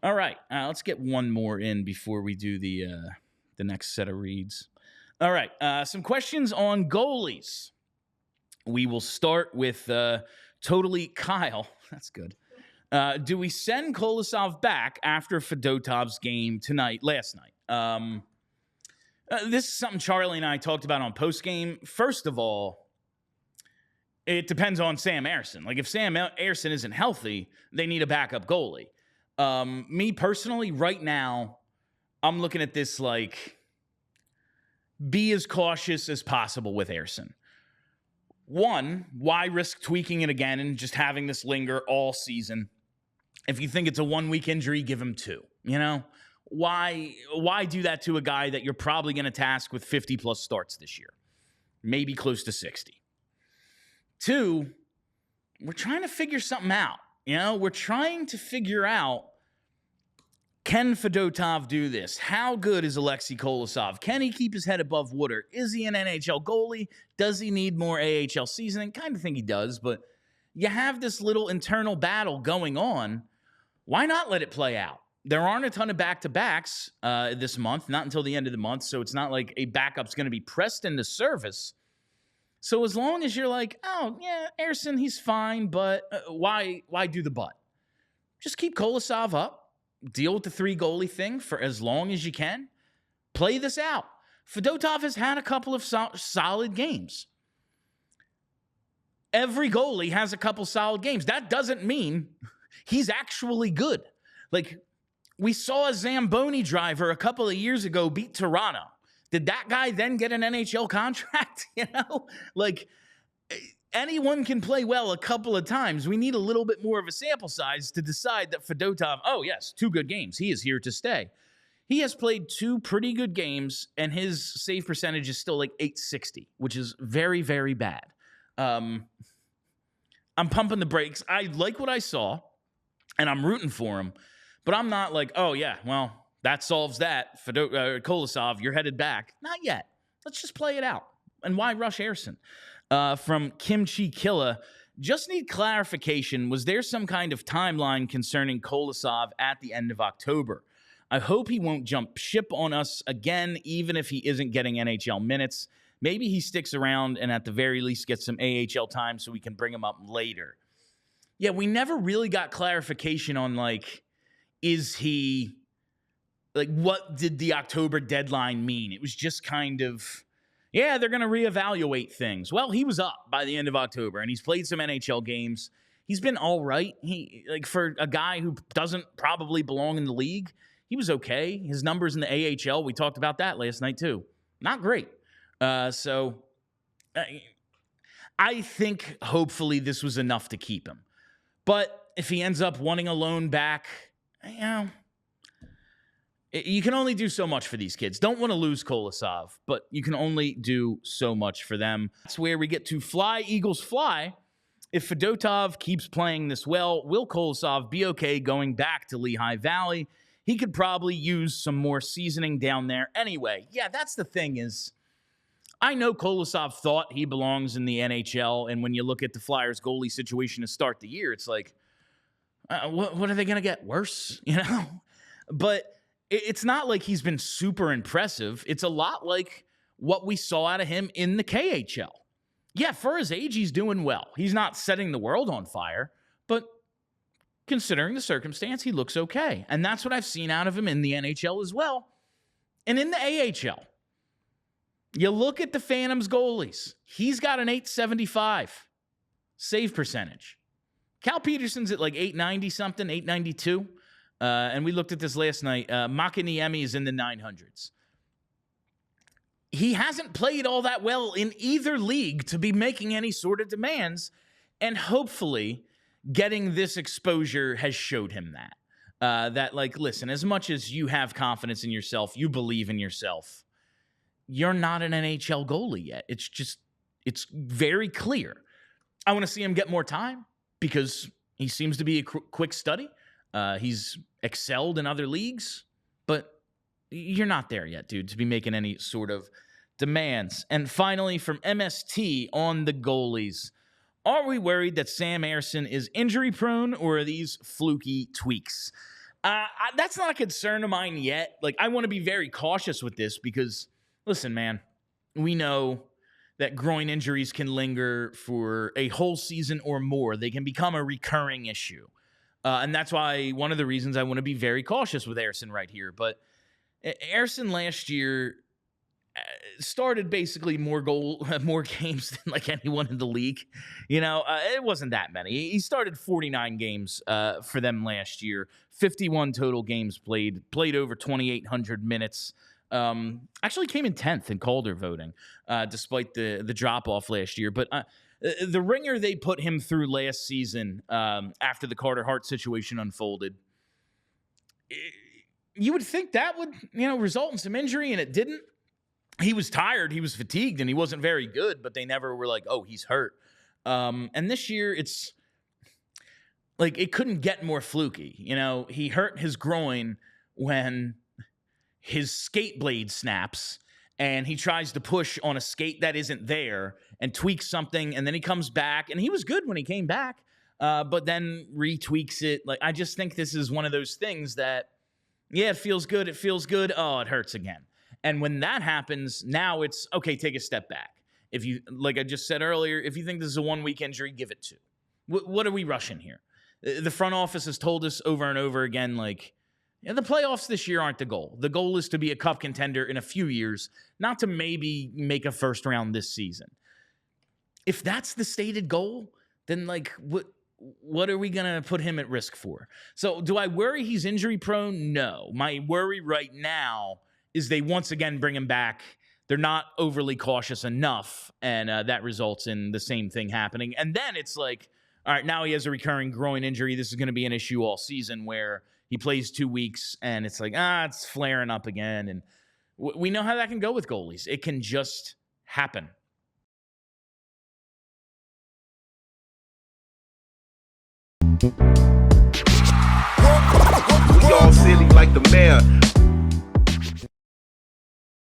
All right, let's get one more in before we do the next set of reads. All right, some questions on goalies. We will start with Totally Kyle. That's good. Do we send Kolosov back after Fedotov's game last night? This is something Charlie and I talked about on postgame. First of all, it depends on Sam Ersson. Like, if Sam Ersson isn't healthy, they need a backup goalie. Me personally, right now, I'm looking at this like, be as cautious as possible with Ersson. One, why risk tweaking it again and just having this linger all season? If you think it's a 1-week injury, give him 2. You know, why do that to a guy that you're probably going to task with 50-plus starts this year? Maybe close to 60. 2, we're trying to figure something out. You know, we're trying to figure out, can Fedotov do this? How good is ALLCITY Kolosov? Can he keep his head above water? Is he an NHL goalie? Does he need more AHL seasoning? Kind of think he does, but you have this little internal battle going on. Why not let it play out? There aren't a ton of back-to-backs this month, not until the end of the month, so it's not like a backup's going to be pressed into service. So as long as you're like, oh, yeah, Ersson, he's fine, but why do the but? Just keep Kolosov up. Deal with the 3 goalie thing for as long as you can. Play this out. Fedotov has had a couple of solid games. Every goalie has a couple solid games. That doesn't mean he's actually good. Like, we saw a Zamboni driver a couple of years ago beat Toronto. Did that guy then get an NHL contract? You know, like, anyone can play well a couple of times. We need a little bit more of a sample size to decide that Fedotov, oh, yes, 2 good games. He is here to stay. He has played 2 pretty good games, and his save percentage is still like .860, which is very, very bad. I'm pumping the brakes. I like what I saw, and I'm rooting for him, but I'm not like, oh, yeah, well, that solves that. Kolosov, you're headed back. Not yet. Let's just play it out. And why rush Ersson? From Kimchi Killa, just need clarification. Was there some kind of timeline concerning Kolosov at the end of October? I hope he won't jump ship on us again, even if he isn't getting NHL minutes. Maybe he sticks around and at the very least gets some AHL time so we can bring him up later. Yeah, we never really got clarification on, like, is he, like, what did the October deadline mean? It was just kind of, yeah, they're going to reevaluate things. Well, he was up by the end of October, and he's played some NHL games. He's been all right. He, like, for a guy who doesn't probably belong in the league, he was okay. His numbers in the AHL, we talked about that last night too. Not great. So I think hopefully this was enough to keep him. But if he ends up wanting a loan back, you know, you can only do so much for these kids. Don't want to lose Kolosov, but you can only do so much for them. That's where we get to Fly, Eagles, Fly. If Fedotov keeps playing this well, will Kolosov be okay going back to Lehigh Valley? He could probably use some more seasoning down there anyway. Yeah, that's the thing is, I know Kolosov thought he belongs in the NHL, and when you look at the Flyers goalie situation to start the year, it's like, what are they going to get? Worse? You know? But it's not like he's been super impressive. It's a lot like what we saw out of him in the KHL. Yeah, for his age, he's doing well. He's not setting the world on fire, but considering the circumstance, he looks okay. And that's what I've seen out of him in the NHL as well. And in the AHL, you look at the Phantoms goalies. He's got an .875 save percentage. Cal Peterson's at like .890 something, .892. And we looked at this last night. Makiniemi is in the 900s. He hasn't played all that well in either league to be making any sort of demands. And hopefully getting this exposure has showed him that. That, like, listen, as much as you have confidence in yourself, you believe in yourself, you're not an NHL goalie yet. It's very clear. I want to see him get more time because he seems to be a quick study. He's excelled in other leagues, but you're not there yet, dude, to be making any sort of demands. And finally, from MST on the goalies, are we worried that Sam Ersson is injury prone, or are these fluky tweaks? That's not a concern of mine yet. Like, I want to be very cautious with this because, listen, man, we know that groin injuries can linger for a whole season or more. They can become a recurring issue. And that's why one of the reasons I want to be very cautious with Ersson right here. But Ersson last year started basically more games than like anyone in the league. It wasn't that many. He started 49 games for them last year, 51 total games played over 2,800 minutes. Actually came in 10th in Calder voting, despite the drop-off last year. But the ringer they put him through last season after the Carter Hart situation unfolded, you would think that would result in some injury, and it didn't. He was tired, he was fatigued, and he wasn't very good, but they never were like, oh, he's hurt. And this year, it's like it couldn't get more fluky. He hurt his groin when his skate blade snaps, and he tries to push on a skate that isn't there and tweaks something, and then he comes back, and he was good when he came back, but then retweaks it. Like, I just think this is one of those things that, yeah, it feels good, oh, it hurts again. And when that happens, now it's, okay, take a step back. If you, like I just said earlier, if you think this is a 1-week injury, give it 2. What are we rushing here? The front office has told us over and over again, like, the playoffs this year aren't the goal. The goal is to be a cup contender in a few years, not to maybe make a first round this season. If that's the stated goal, then, like, what are we going to put him at risk for? So do I worry he's injury prone? No. My worry right now is they once again bring him back. They're not overly cautious enough, and that results in the same thing happening. And then it's like, all right, now he has a recurring groin injury. This is going to be an issue all season where he plays 2 weeks, and it's like, it's flaring up again. And we know how that can go with goalies. It can just happen. We all silly like the mayor.